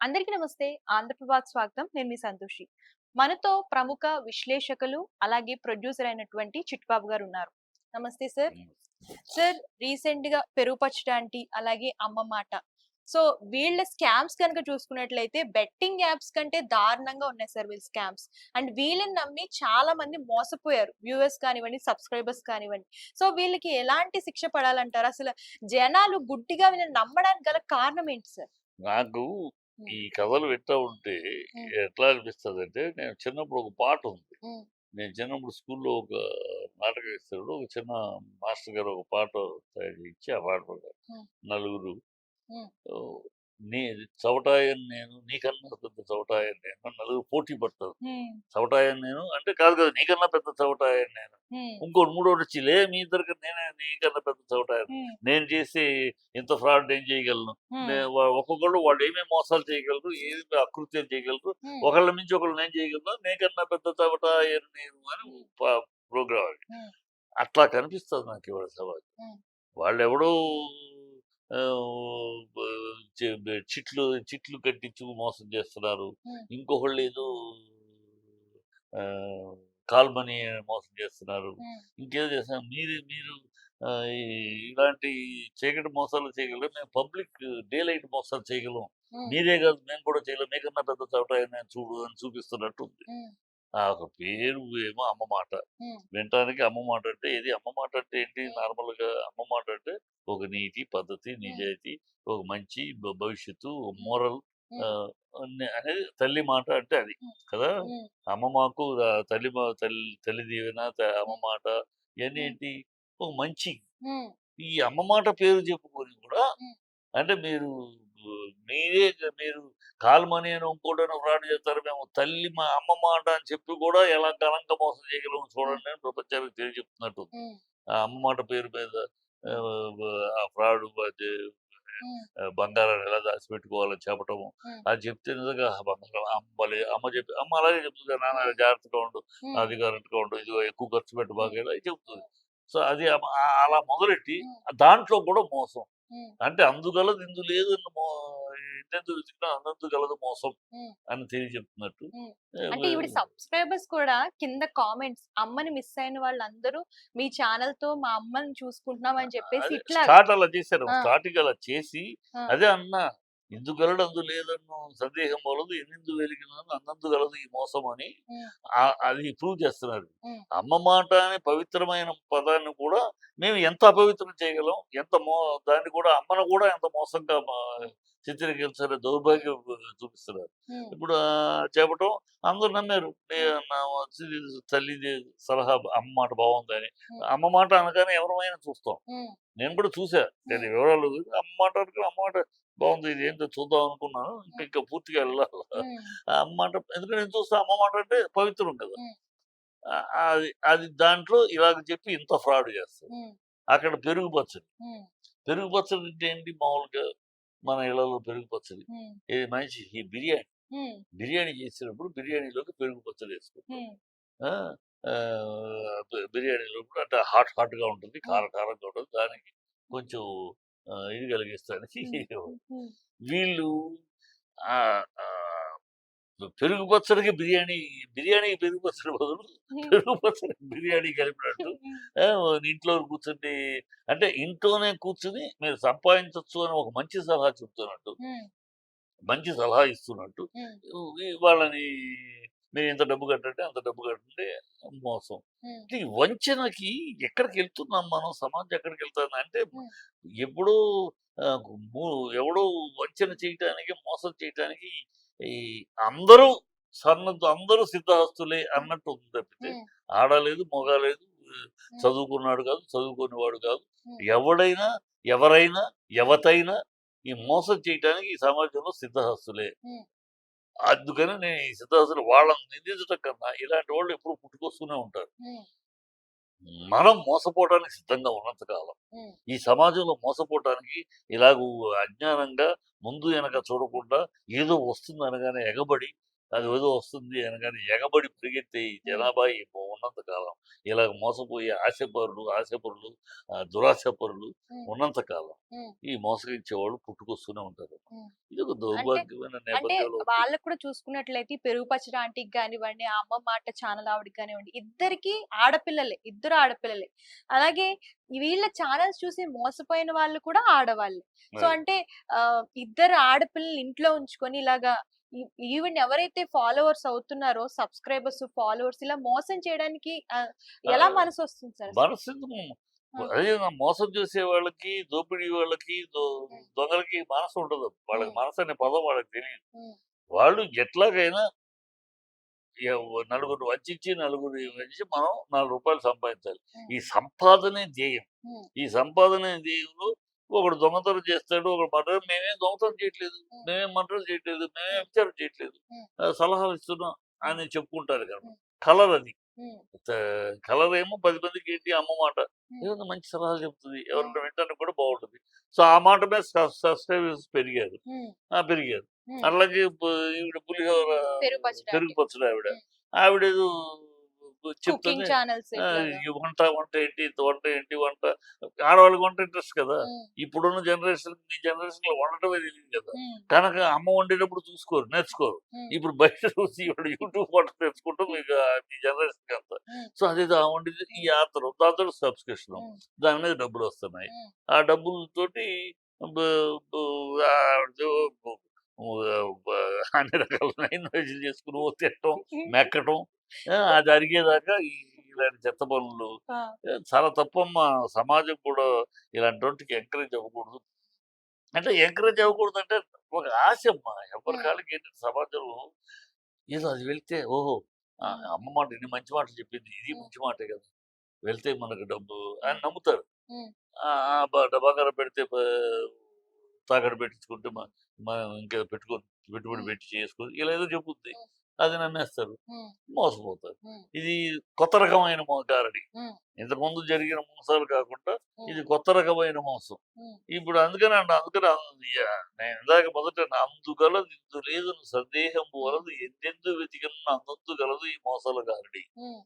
అందరికీ నమస్తే. ఆంధ్రప్రభకి స్వాగతం. నేను మీ సంతోషి. మనతో ప్రముఖ విశ్లేషకులు, అలాగే ప్రొడ్యూసర్ అయినటువంటి చిట్టిబాబు గారు ఉన్నారు. నమస్తే సార్. హ్మ్. సార్ రీసెంట్‌గా 'పెరుగు పచ్చడి ఆంటీ' అలాగే 'అమ్మ మాట'. సో వీళ్ళ స్కామ్స్ గనుక చూసుకున్నట్లయితే బెట్టింగ్ యాప్స్ కంటే దారుణంగా ఉన్నాయి సార్ వీళ్ళ స్కామ్స్. అండ్ వీళ్ళని నమ్మి చాలా మంది మోసపోయారు. వ్యూవర్స్ కానివ్వండి, సబ్స్క్రైబర్స్ కానివ్వండి. సో వీళ్ళకి ఎలాంటి శిక్ష పడాలంటారు? అసలు జనాలు గుడ్డిగా వీళ్ళని నమ్మడానికి గల కారణం ఏంటి సార్? నాకు హ్మ్. ఈ కథలు వింటా ఉంటే హ్మ్. ఎట్లా అనిపిస్తదంటే, నేను చిన్నప్పుడు ఒక పాటుంది. హ్మ్. నేను చిన్నప్పుడు స్కూల్‌లో ఒక నాటకం వేసేటప్పుడు ఒక చిన్న మాస్టర్ గారు ఒక పాట తయారు చేయించి, ఆ పాట ప్రకారం హ్మ్. నలుగురు హ్మ్. ఓహ్, నీ చవటాయని నేను, నీకన్నా పెద్ద చవటాయని నేను అని నలుగురు పోటీ పడతారు. హ్మ్. చవటాయని నేను అంటే కాదు కదా! నీకన్నా పెద్ద చవటాయని నేను. హ్మ్. ఇంకోడు మూడోడొచ్చి మీ ఇద్దరికి నేనే నీకన్నా పెద్ద చవటాయని. హ్మ్. నేను చేసి ఇంత ఫ్రాడ్ నేను చేయగలను. హ్మ్. ఒక్కొక్కళ్ళు వాళ్ళు ఏమేమి మోసాలు చేయగలరు, ఏమి అకృత్యాలు చేయగలరు. హ్మ్. ఒకళ్ళ మించి ఒకళ్ళు నేను చేయగలను. నీకన్నా పెద్ద చవటాయని నేను అని ప్రోగ్రామ్ అది. హ్మ్. అట్లా కనిపిస్తది నాకు ఇవాళ సమాజం. హ్మ్. వాళ్ళెవడో ఆహ్, బ చె బె చిట్లు చిట్లు కట్టించి మోసం చేస్తున్నారు. హ్మ్. ఇంకొకళ్ళేదో ఆహ్, కాల్ మనీ మోసం చేస్తున్నారు. హ్మ్. ఇంకేదో చేస్తున్నారు. మీరు మీరు ఆహ్, ఈ ఇలాంటి చీకటి మోసాలు చేయగలరు. మేము పబ్లిక్ డే లైట్ మోసాలు చేయగలం. హ్మ్. మీరే కాదు మేము కూడా చేయలేం. మీకన్నా పెద్ద చవటాయన చూడు అని చూపిస్తున్నట్టుంది. హ్మ్. ఆ ఒక పేరు ఏమో అమ్మ మాట. హ్మ్. వినటానికి అమ్మ మాట అంటే ఏది అమ్మ మాట అంటే ఏంటి? హ్మ్. నార్మల్‌గా అమ్మ మాట అంటే ఒక నీతి, పద్ధతి, హ్మ్. నిజాయితీ, ఒక మంచి భవిష్యత్తు, హ్మ్. మోరల్ హ్మ్. ఆహ్, అనేది తల్లి మాట అంటే అది హ్మ్. కదా! హ్మ్. అమ్మ మాకు తల్లి తల్లి దీవెన, అమ్మ హ్మ్. మాట ఇయన్నీ హ్మ్. ఏంటి? ఒక మంచి. హ్మ్. ఈ అమ్మ మాట పేరు చెప్పుకొని కూడా హ్మ్. అంటే మీరు మీరే మీరు కాల్ మనీ అని ఇంకోటనో ఫ్రాడ్ చేస్తారు. మేము తల్లి మా అమ్మ మాట అని చెప్పి కూడా ఎలా ఘనంగా మోసం చేయగలమో హ్మ్. చూడండి అని ప్రపంచానికి తెలియజెప్తున్నట్టుంది. హ్మ్. ఆ అమ్మ మాట పేరు మీద ఆహ్, వ ఆ ఫ్రాడు అది హ్మ్. బంగారాన్ని ఎలా దాచిపెట్టుకోవాలో చెప్పటము. హ్మ్. అది చెప్తే నిజంగా బంగారం అమ్మ చెప్పి అమ్మ అలాగే చెప్తుంది. నాన్న జాగ్రత్తగా ఉండు, హ్మ్. అది కరెక్ట్‌గా ఉండు, ఇదిగో ఎక్కువ ఖర్చు పెట్టు హ్మ్. బాగా ఇలా చెప్తుంది. సో, అది అలా మొదలెట్టి హ్మ్. దాంట్లో కూడా మోసం. హ్మ్. అంటే అందుగలదు ఇందు లేదు ఇందెందు వెతికినా అందందు గలదు మోసం హ్మ్. అని తెలియజెప్తున్నట్టు. హ్మ్. ఆహ్, అంటే వ ఈవిడ సబ్‌స్క్రైబర్స్ కూడా కింద కామెంట్స్ అమ్మని మిస్ అయిన వాళ్ళందరూ మీ ఛానెల్‌తో మా అమ్మని చూసుకుంటున్నాం అని చెప్పేసి అదే ఇట్లాగా. స్టార్ట్ అలా చేశారు. ఆ! స్టార్టింగ్ అలా చేసి ఆ! అదే అన్నా. ఇందు గలడు అందు లేదన్ను సందేహం వలదు ఎన్నిందు వెలిగినను అన్నందు గలదు ఈ మోసం అని హ్మ్. అది ప్రూవ్ చేస్తున్నారు. హ్మ్. అమ్మ మాట అనే పవిత్రమైన పదాన్ని కూడా మేము ఎంత అపవిత్రం చేయగలం, ఎంత దాన్ని కూడా అమ్మను కూడా ఎంత మోసంగా చిత్రీకరించారో దౌర్భాగ్యం చూపిస్తున్నారు. హ్మ్. ఇప్పుడు చెప్పటం అందరూ నమ్మారు. హ్మ్. నా తల్లిది సలహా అమ్మ మాట బావుందని. హ్మ్. అమ్మ మాట అనగానే ఎవరమైనా చూస్తాం. హ్మ్. నేను కూడా చూసా. హ్మ్. నేను వివరాలు అమ్మ మాట అనుకుని అమ్మ మాట బావుంది. ఇది ఏంటో చూద్దాం అనుకున్నాను. హ్మ్. ఇంకా పూర్తిగా వెళ్ళాలి. హ్మ్. ఆ అమ్మ మాట ఎందుకంటే నేను చూస్తే అమ్మ మాట అంటే పవిత్రం కదా! హ్మ్. అది అది దాంట్లో ఇలాగ చెప్పి ఇంత ఫ్రాడ్ చేస్తారు. హ్మ్. అక్కడ పెరుగు పచ్చడి. హ్మ్. పెరుగు పచ్చడి అంటే ఏంటి మామూలుగా మన ఇళ్లలో పెరుగు పచ్చడి. హ్మ్. ఇది మంచి ఈ బిర్యానీ. హ్మ్. బిర్యానీ చేసినప్పుడు బిర్యానీలోకి పెరుగు పచ్చడి యేసుకుంటాం. హ్మ్. ఆ! బిర్యానీలో కూడా అంటే హాట్ హాట్‌గా ఉంటుంది. హ్మ్. కారం కారంగా ఉంటుంది. దానికి కొంచెం ఇది కలిగిస్తానికి హ్మ్. హ్మ్. వీళ్ళు ఆహ్, ఆహ్, పెరుగు పచ్చడికి బిర్యానీకి పెరుగు పచ్చడి బదులు హ్మ్. పెరుగు పచ్చడికి బిర్యానీ కలిపినట్టు హ్మ్. ఇంట్లో కూర్చుండి అంటే ఇంట్లోనే కూర్చొని మీరు సంపాదించొచ్చు అని ఒక మంచి సలహా చెప్తున్నట్టు. హ్మ్. మంచి సలహా ఇస్తున్నట్టు హ్మ్. వాళ్ళని మీరింత డబ్బు కట్టండి, అంత డబ్బు కట్టండి మోసం. హ్మ్. ఈ వంచనకి ఎక్కడికెళ్తున్నాం మనం? సమాజం ఎక్కడికెళ్తుంది అంటే హ్మ్. ఎప్పుడో ఆహ్, ము ఎవడో వంచన చేయటానికి, మోసం చేయటానికి ఈ అందరూ అందరూ సిద్ధహస్తులే అన్నట్టు ఉంది తప్పితే హ్మ్. ఆడ లేదు, మగ లేదు, హ్మ్. చదువుకున్నాడు కాదు, చదువుకోనివాడు కాదు. హ్మ్. ఎవడైనా, ఎవరైనా, ఎవతైనా ఈ మోసం చేయటానికి ఈ సమాజంలో సిద్ధహస్తులే. హ్మ్. అందుకని నేను ఈ సిద్ధహస్తులు వాళ్ళని నిందించడం కన్నా ఇలాంటి వాళ్ళు ఎప్పుడు పుట్టుకొస్తూనే ఉంటారు. హ్మ్. మనం మోసపోవడానికి సిద్ధంగా ఉన్నంత కాలం, హ్మ్. ఈ సమాజంలో మోసపోవటానికి ఇలాగ అజ్ఞానంగా ముందు వెనక చూడకుండా ఏదో వస్తుందనగానే ఎగబడి అది ఏదో వస్తుంది అనగానే ఎగబడి పరిగెత్తే ఈ జనాభా ఉన్నంత కాలం ఇలాగ మోసపోయే ఆశపరులు దురాశపరులు ఉన్నంత కాలం ఈ మోసగించేవాళ్ళు పుట్టుకొస్తూనే ఉంటారు. ఇది ఒక అంటే దౌర్భాగ్యమైన అంటే నేపథ్యంలో ఉంది. వాళ్ళకి కూడా చూసుకున్నట్లయితే ఈ పెరుగు పచ్చడి ఆంటీకి గానివ్వండి, ఆ అమ్మ మాట ఛానల్ ఆవిడకి గానివ్వండి, ఇద్దరికీ ఆడపిల్లలే. ఇద్దరు ఆడపిల్లలే. అలాగే వీళ్ళ ఛానల్స్ చూసి మోసపోయిన వాళ్ళు కూడా ఆడవాళ్ళే. సో, అది. అంటే ఇద్దరు ఆడపిల్లలు ఇంట్లో ఉంచుకొని ఇలాగా ఈవిడని ఎవరైతే ఫాలోవర్స్ అవుతున్నారో సబ్‌స్క్రైబర్స్, ఫాలోవర్స్ ఇలా మోసం చేయడానికి ఎలా ఆహ్, మనసొస్తుంది సార్ అసలు? మనసెందుకు ఆ! అదే మోసం చేసే వాళ్ళకి, దోపిడీ వాళ్ళకి, హ్మ్. దొంగలకి మనసు ఉండదు. వాళ్ళకి హ్మ్. మనసు అనే పదం వాళ్ళకి తెలీదు. హ్మ్. వాళ్ళు ఎట్లాగైనా నలుగురిని వంచించి, నలుగురిని వంచి మనం రూ. 4 సంపాదించాలి. హ్మ్. ఈ సంపాదనే ధ్యేయం. హ్మ్. ఈ సంపాదనే ధ్యేయంలో ఒకడు దొంగతనం చేస్తాడు, ఒకడు మర్డర్ మేమేం దొంగతనం చేయట్లేదు, హ్మ్. మేమేం మర్డర్ చేయట్లేదు, మేమేం హ్మ్. వ్యభిచారం చేయట్లేదు. హ్మ్. సలహాలు ఇస్తున్నాం హ్మ్. అని చెప్పుకుంటారు కదా! హ్మ్. కలర్ అది. హ్మ్. కలర్ ఏమో 10 మందికి ఏంటి అమ్మ మాట. హ్మ్. ఏదైనా మంచి సలహాలు చెప్తది. హ్మ్. ఎవరైనా వినటానికి కూడా బావుంటది. సో, ఆ మాట మీద సబ్‌స్క్రైబర్స్ పెరిగారు. హ్మ్. పెరిగారు. హ్మ్. అట్లాగే ఈవిడ పులిహోర పెరుగు పచ్చడి పెరుగు ఆంటీ. పచ్చడి ఆవిడ. హ్మ్. ఆవిడేదో చెప్తది. కుకింగ్ ఛానెల్స్ ఇట్లాగా. ఈ వంట ఏంటి? వంట ఏంటి? ఆడవాళ్ళకి వంట ఇంట్రెస్ట్ కదా! హ్మ్. ఇప్పుడున్న జనరేషన్‌కి మీ జనరేషన్‌లో వండటమే తెలీదు కదా! హ్మ్. కనుక అమ్మ వండేటప్పుడు చూసుకోరు, నేర్చుకోరు. హ్మ్. ఇప్పుడు బయట చూసి ఇప్పుడు యూట్యూబ్ వంట నేర్చుకుంటాం మీకు మీ జనరేషన్‌కి అంతా. హ్మ్. సో, అదేదో ఆమె వండింది ఈ హ్మ్. ఆతరం దాంతో సబ్స్క్రిప్షన్. హ్మ్. దాని మీద డబ్బులొస్తున్నాయి. హ్మ్. ఆ డబ్బులతోటి బ బ ఆవిడతో అన్ని రకాల నాన్ వెజ్‌లు చేసుకొని తినటం, మెక్కటం. అది అరిగేదాకా ఇలాంటి చెత్త పనులు ఆ! చాలా తప్పమ్మా. సమాజం కూడా ఇలాంటి వాటికి ఎంకరేజ్ అవ్వకూడదు. అంటే ఎంకరేజ్ అవ్వకూడదంటే ఒక ఆశమ్మా. ఎవరి హ్మ్. కాళ్ళకి ఏంటంటే సమాజంలో ఏదో అది వెళ్తే ఓహో! హ్మ్. అమ్మ మాట ఇన్ని మంచి మాటలు చెప్పింది. ఇది హ్మ్. మంచి మాటే కదా! వెళ్తే మనకు డబ్బు అని హ్మ్. నమ్ముతారు. హ్మ్. ఆ! ఆ! బంగారం పెడితే తాకట్టు పెట్టించుకుంటే మనం ఇంకేదో పెట్టుబడి హ్మ్. పెట్టి చేసుకొని ఇలా ఏదో చెప్పుద్ది. హ్మ్. అది నమ్మేస్తారు. హ్మ్. మోసపోతారు. హ్మ్. ఇది కొత్త రకమైన గారడి. హ్మ్. ఇంతకుముందు జరిగిన మోసాలు కాకుండా హ్మ్. ఇది కొత్త రకమైన మోసం. హ్మ్. ఇప్పుడు అందుకని నేను ఇందాక మొదట అందుగలదు ఇందు లేదని సందేహంబు హ్మ్. వలదు ఎందెందు వెతికిన అందందు గలదు ఈ మోసాల గారడి హ్మ్.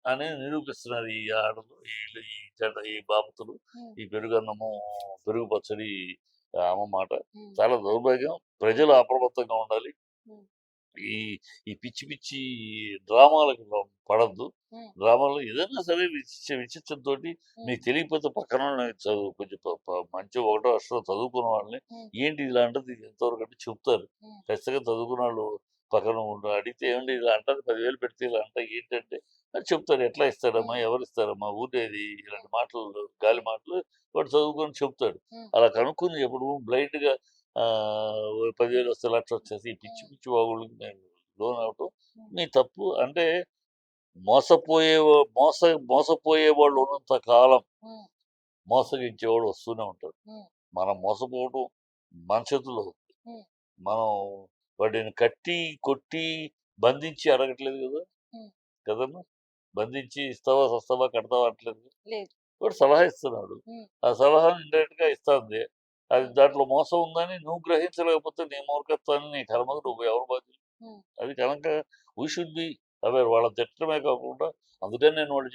అని నిరూపిస్తున్నారు ఈ ఆడలు, ఈళ్ళు ఈ బాపతులు, హ్మ్. ఈ పెరుగన్నము, పెరుగు పచ్చడి అమ్మ మాట. హ్మ్. చాలా దౌర్భాగ్యం. ప్రజలు అప్రమత్తంగా ఉండాలి. హ్మ్. ఈ ఈ పిచ్చి పిచ్చి డ్రామాలకు పడొద్దు. హ్మ్. డ్రామాలో ఏదైనా సరే విచిత్రంతోటి హ్మ్. మీకు తెలియకపోతే పక్కనోళ్ళని చదువు కొంచెం ప ప మంచి ఒకటో అక్షరం చదువుకున్న వాళ్ళని హ్మ్. ఏంటి ఇలాంటిది ఎంతవరకు అంటే చెప్తారు. హ్మ్. ఖచ్చితంగా చదువుకున్న వాళ్ళు పక్కన అడిగితే ఏవండీ ఇలా అంటారు 10,000 పెడితే ఇలా అంటా ఏంటంటే అది చెప్తారు. ఎట్లా ఇస్తారమ్మా? హ్మ్. ఎవరిస్తారమ్మా? ఊరినేది ఇలాంటి మాటలు గాలి మాటలు వాడు చదువుకొని చెప్తాడు. హ్మ్. అలా కనుక్కొని ఎప్పుడు బ్లైండ్‌గా 10,000 వస్తే లక్ష వచ్చేసి ఈ పిచ్చి హ్మ్. పిచ్చి వాగుళ్ళకి నేను లోనవ్వటం హ్మ్. మీ తప్పు. అంటే మోసపోయే మోస మోసపోయేవాళ్ళు ఉన్నంత కాలం హ్మ్. మోసగించేవాడు వస్తూనే ఉంటాడు. హ్మ్. మనం మోసపోవడం మన చేతుల్లో ఉంది. హ్మ్. మనం వాడిని కట్టి, కొట్టి, బంధించి అడగట్లేదు కదా! హ్మ్. కదమ్మా! బంధించి ఇస్తావా, సస్తావా, కడతావా అనట్లేదు. లేదు. వాడు సలహా ఇస్తున్నాడు. హ్మ్. ఆ సలహాని ఇండైరెక్ట్‌గా ఇస్తాంది. అది హ్మ్. దాంట్లో మోసం ఉందని నువ్వు గ్రహించలేకపోతే నీ మూర్ఖత్వాన్ని, నీ కర్మకు నువ్వు ఎవరు బాధ్యులు? హ్మ్. అది కనుక వి షుడ్ బి అవేర్. వాళ్ళని తిట్టడమే కాకుండా అందుకని నేను వాళ్ళు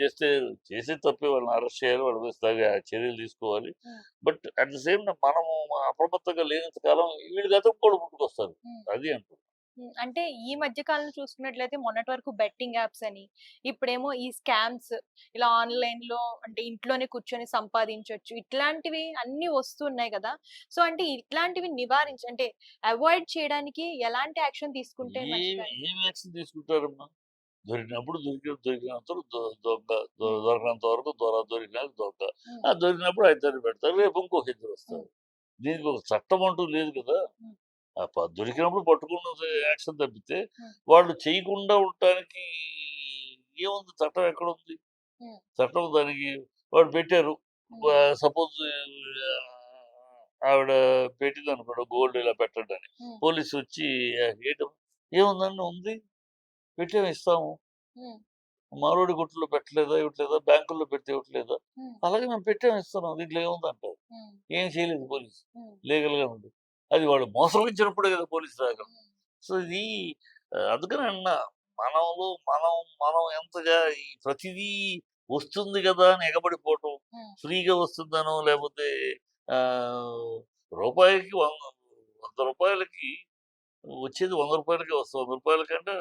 చేసే తప్పే వాళ్ళని అరెస్ట్ చేయాలి. వాళ్ళ మీద తగ్గ చర్యలు తీసుకోవాలి. హ్మ్. But at the same time మనము అప్రమత్తంగా లేనంత కాలం వీళ్ళు గతుక్కోడు పుట్టుకొస్తారు. హ్మ్. అది అంటున్నా. హ్మ్. అంటే ఈ మధ్య కాలంలో చూసుకున్నట్లయితే మొన్నటి వరకు బెట్టింగ్ యాప్స్ అని, ఇప్పుడేమో ఈ స్కామ్స్ ఇలా ఆన్‌లైన్‌లో అంటే ఇంట్లోనే కూర్చొని సంపాదించొచ్చు. ఇట్లాంటివి అన్నీ వస్తున్నాయి గదా! సో, అంటే ఇట్లాంటివి అంటే అవాయిడ్ చేయడానికి ఎలాంటి యాక్షన్ తీసుకుంటే మంచిదండి? ఏం యాక్షన్ తీసుకుంటారమ్మా? దొరికినప్పుడు దొరికినంత హ్మ్. దొరకనంత వరకు దొరికినాక దొంగ. హ్మ్. దొరికినప్పుడు ఇద్దరిని పెడతారు. రేపు ఇంకొక ఇద్దరు హ్మ్. వస్తారు. దీనికి ఒక చట్టం అంటూ లేదు కదా! హ్మ్. దొరికినప్పుడు పట్టుకున్న యాక్షన్ తప్పితే, హ్మ్. వాళ్ళు చేయకుండా ఉండటానికి ఏముంది చట్టం ఎక్కడుంది? హ్మ్. చట్టం దానికి వాడు పెట్టారు. హ్మ్. సపోజ్ ఆవిడ పెట్టిందనుకోండి గోల్డ్ ఇలా పెట్టండి అని. హ్మ్. పోలీసొచ్చి ఏముందండి ఉంది. పెట్టాము ఇస్తాము. హ్మ్. మారోడి గుట్టులో పెట్టలేదా? ఇవ్వట్లేదా? బ్యాంకుల్లో పెడితే ఇవ్వట్లేదా? హ్మ్. అలాగే మేము పెట్టాము ఇస్తున్నాం. దీంట్లో ఏముందంటారు. హ్మ్. ఏం చేయలేదు పోలీసు. హ్మ్. లీగల్‌గా ఉంది. అది వాళ్ళు మోసగించినప్పుడే కదా పోలీసు రాగలరు. హ్మ్. సో, ఇది అందుకని అన్నా మనలో మనం మనం ఎంతగా ఈ ప్రతిదీ వస్తుంది కదా అని ఎగబడిపోవటం, హ్మ్. ఫ్రీగా వస్తుందనో లేకపోతే ఆహ్, రూపాయికి 100 రూపాయలకి వచ్చేది 100 రూపాయలకే వస్తుంది. 100 రూపాయల కంటే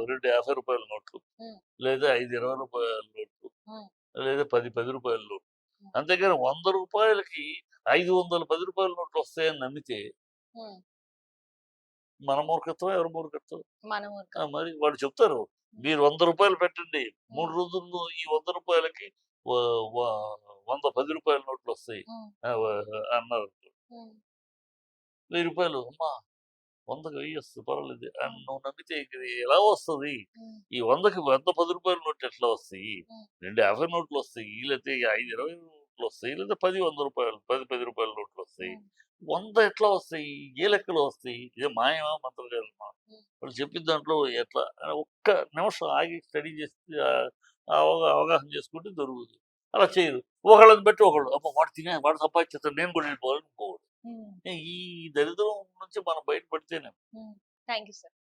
2 రూ. 50 నోట్లు, హ్మ్. లేదా 5 రూ. 20 నోట్లు, హ్మ్. లేదా 10 రూపాయల నోట్లు. హ్మ్. అంతేగాని 100 రూపాయలకి 500 రూపాయల నోట్లు వస్తాయని నమ్మితే హ్మ్. మన మూర్ఖత్వమా? ఎవరి మూర్ఖత్వం? మన ఊరుగా. మరి వాళ్ళు చెప్తారు. హ్మ్. మీరు 100 రూపాయలు పెట్టండి. 3 హ్మ్. రోజుల్లో ఈ 100 రూపాయలకి వ వ 100 రూ. 10 నోట్లొస్తాయి. హ్మ్. వ అన్నారు. హ్మ్. రూ. 1000 అమ్మా! 100కి 1000 వస్తది పర్వాలేదు. అని హ్మ్. నువ్వు నమ్మితే ఇక ఇది ఎలా వస్తది? హ్మ్. ఈ 100కి 100 రూ. 10 నోట్లు ఎట్లా వస్తాయి? హ్మ్. 2 50 నోట్లొస్తాయి. లేతే 5 20 నోట్లొస్తాయి. లేదా 10 రూపాయలు 10 రూపాయల నోట్లొస్తాయి. హ్మ్. 100 ఎట్లా వస్తాయి? ఏ లెక్కలో వస్తాయి? ఇదే మాయమా? మంత్రగాలమా? హ్మ్. వాళ్ళు చెప్పిన దాంట్లో ఎట్లా అని ఒక్క నిమిషం ఆగి స్టడీ చేసి అవగాహన చేసుకుంటే దొరుకుతుంది. అలా చేయరు. ఒకళ్ళని బట్టి ఒకళ్ళు. అబ్బా! వాడు సంపాదించేస్తాడు నేను కూడా వెళ్ళిపోవాలని ఇంకోడు. హ్మ్. ఈ దరిద్రం నుంచి మనం బయటపడితేనే హ్మ్. Thank you sir.